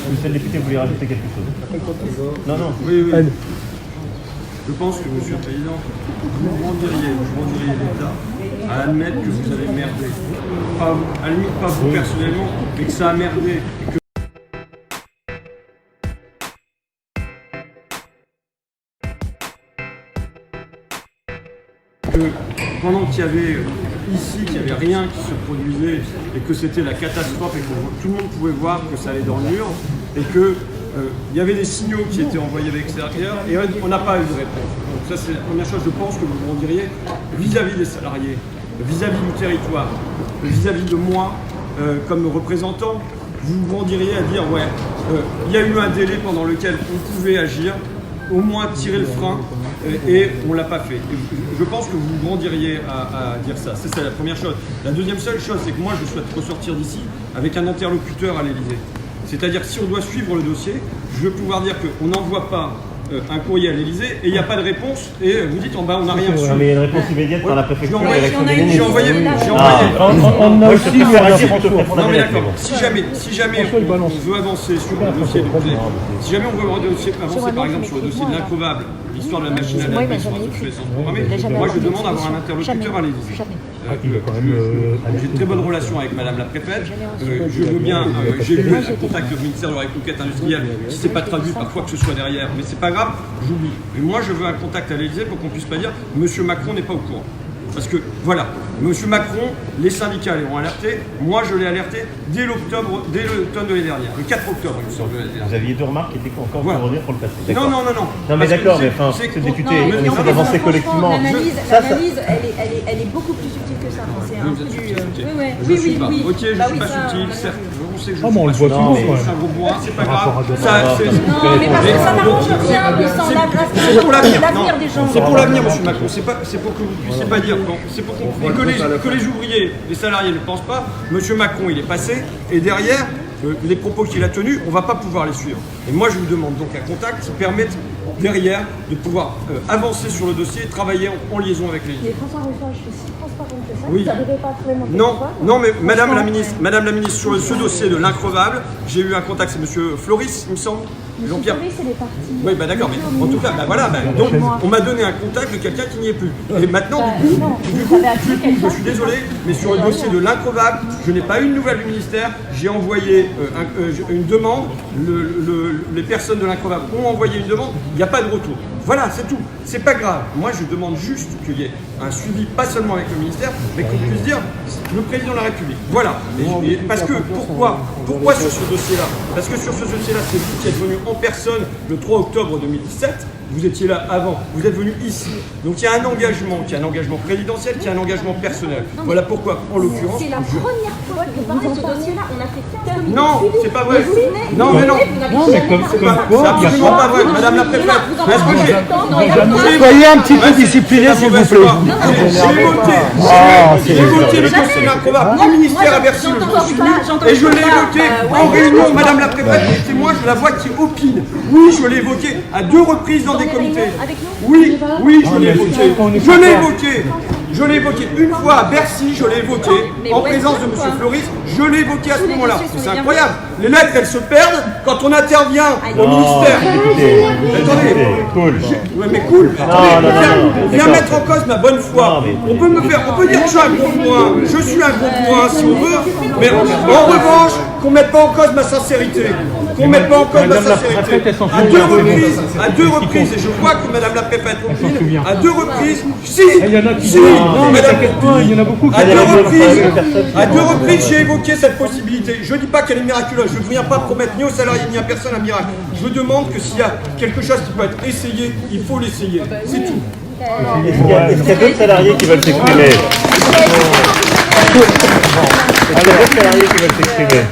Monsieur le député, vous voulez rajouter quelque chose? Non, non. Oui, oui. Je pense que, Monsieur le Président, vous rendiriez l'État à admettre que vous avez merdé. Pas, à la limite, pas vous personnellement, mais que ça a merdé. Et que pendant qu'il y avait ici, qu'il n'y avait rien qui se produisait et que c'était la catastrophe et que tout le monde pouvait voir que ça allait dans le mur et que il y avait des signaux qui étaient envoyés de l'extérieur et on n'a pas eu de réponse. Donc ça c'est la première chose, je pense que vous vous rendiriez vis-à-vis des salariés, vis-à-vis du territoire, vis-à-vis de moi comme représentant, vous vous rendiriez à dire ouais, il y a eu un délai pendant lequel on pouvait agir, au moins tirer le frein et on ne l'a pas fait. Et je pense que vous vous rendiriez à dire ça. C'est la première chose. La deuxième seule chose, c'est que moi je souhaite ressortir d'ici avec un interlocuteur à l'Élysée. C'est-à-dire que si on doit suivre le dossier, je veux pouvoir dire qu'on n'envoie pas un courrier à l'Élysée et il n'y a pas de réponse et vous dites en bas on n'a rien reçu. Mais il y a une réponse immédiate par la préfecture. J'ai envoyé. On a aussi Non mais d'accord, si jamais on veut avancer sur le dossier si jamais on veut avancer par exemple sur le dossier de l'increvable, l'histoire de la machine à laver sur l'obsolescence programmée, moi je demande d'avoir un interlocuteur à l'Élysée. J'ai de très bonnes relations avec Madame la Préfète. Je veux bien, j'ai eu un contact du ministère de la Reconquête industrielle, si c'est pas traduit par quoi que ce soit derrière, mais c'est pas grave, j'oublie. Mais moi je veux un contact à l'Élysée pour qu'on puisse pas dire Monsieur Macron n'est pas au courant. Parce que voilà, Monsieur Macron, les syndicats l'ont alerté, moi je l'ai alerté dès l'automne de l'année dernière, le 4 octobre il me semble de l'année dernière. Vous aviez deux remarques qui étaient encore pour revenir pour le passé. Non. Non mais d'accord, mais enfin, c'est député, on essaie d'avancer collectivement. L'analyse, elle est beaucoup plus subtile que ça. C'est un peu du... Je suis pas. Ok, je suis pas subtil, certes. On sait que je suis pas subtil. Je suis un gros bourrin, c'est pas grave. Non, mais parce que ça n'arrange rien, c'est pour l'avenir. des gens. C'est pour l'avenir, Monsieur Macron. C'est pour que vous puissiez pas dire. C'est pour que les ouvriers, les salariés ne pensent pas. Monsieur Macron, il est passé, et derrière, les propos qu'il a tenus, on ne va pas pouvoir les suivre. Et moi, je vous demande donc un contact qui permette derrière de pouvoir avancer sur le dossier et travailler en liaison avec les. Mais François Ruffin, je suis si transparente que ça. Oui. Vous n'arrivez pas à trouver mon Non, mais Madame la ministre, sur ce dossier de l'increvable, j'ai eu un contact, c'est Monsieur Floris, il me semble. Jean-Pierre. C'est les partis. Oui, bah d'accord, mais en tout cas, donc on m'a donné un contact de quelqu'un qui n'y est plus. Et maintenant, du coup, je suis désolé, mais sur le dossier de l'increvable, je n'ai pas eu de nouvelles du ministère. J'ai envoyé une demande, les personnes de l'increvable ont envoyé une demande, il n'y a pas de retour. Voilà, c'est tout. C'est pas grave. Moi, je demande juste qu'il y ait un suivi, pas seulement avec le ministère, mais qu'on puisse dire le président de la République. Voilà. Parce que, pourquoi sur ce dossier-là? Parce que sur ce dossier-là, c'est vous qui êtes venu en personne le 3 octobre 2017. Vous étiez là avant, vous êtes venu ici. Donc il y a un engagement, présidentiel, qui est un engagement personnel. Voilà pourquoi, en l'occurrence. C'est la première fois que vous parlez de ce dossier-là, on a fait 15 minutes. Non, c'est pas vrai. Non, mais non. C'est absolument pas vrai, Madame la Préfète. Soyez un petit peu discipliné, s'il vous plaît. J'ai voté le dossier l'increvable au ministère à Bercy le jour suivi et je l'ai évoqué en réunion. Madame la Préfète est témoin, je la vois qui opine. Oui, je l'ai évoqué à 2 reprises dans des comités. Oui, je l'ai évoqué. Je l'ai évoqué une fois à Bercy, je l'ai évoqué en présence de M. Floris, je l'ai évoqué à ce moment-là. C'est incroyable. Les lettres, elles se perdent quand on intervient au ministère. Attendez, mais cool. Viens mettre en cause ma bonne foi. On peut dire que je suis un gros bourrin. Je suis un gros bourrin si on veut, mais en revanche, qu'on ne mette pas en cause ma sincérité. À 2 reprises, et je vois que Madame la Préfète opine, à 2 reprises, à deux reprises, j'ai évoqué cette possibilité. Je ne dis pas qu'elle est miraculeuse, je ne viens pas promettre ni aux salariés ni à personne un miracle. Je demande que s'il y a quelque chose qui peut être essayé, il faut l'essayer. C'est tout. Est-ce qu'il y a d'autres salariés qui veulent s'exprimer? Est-ce qu'il y a d'autres salariés qui veulent s'exprimer?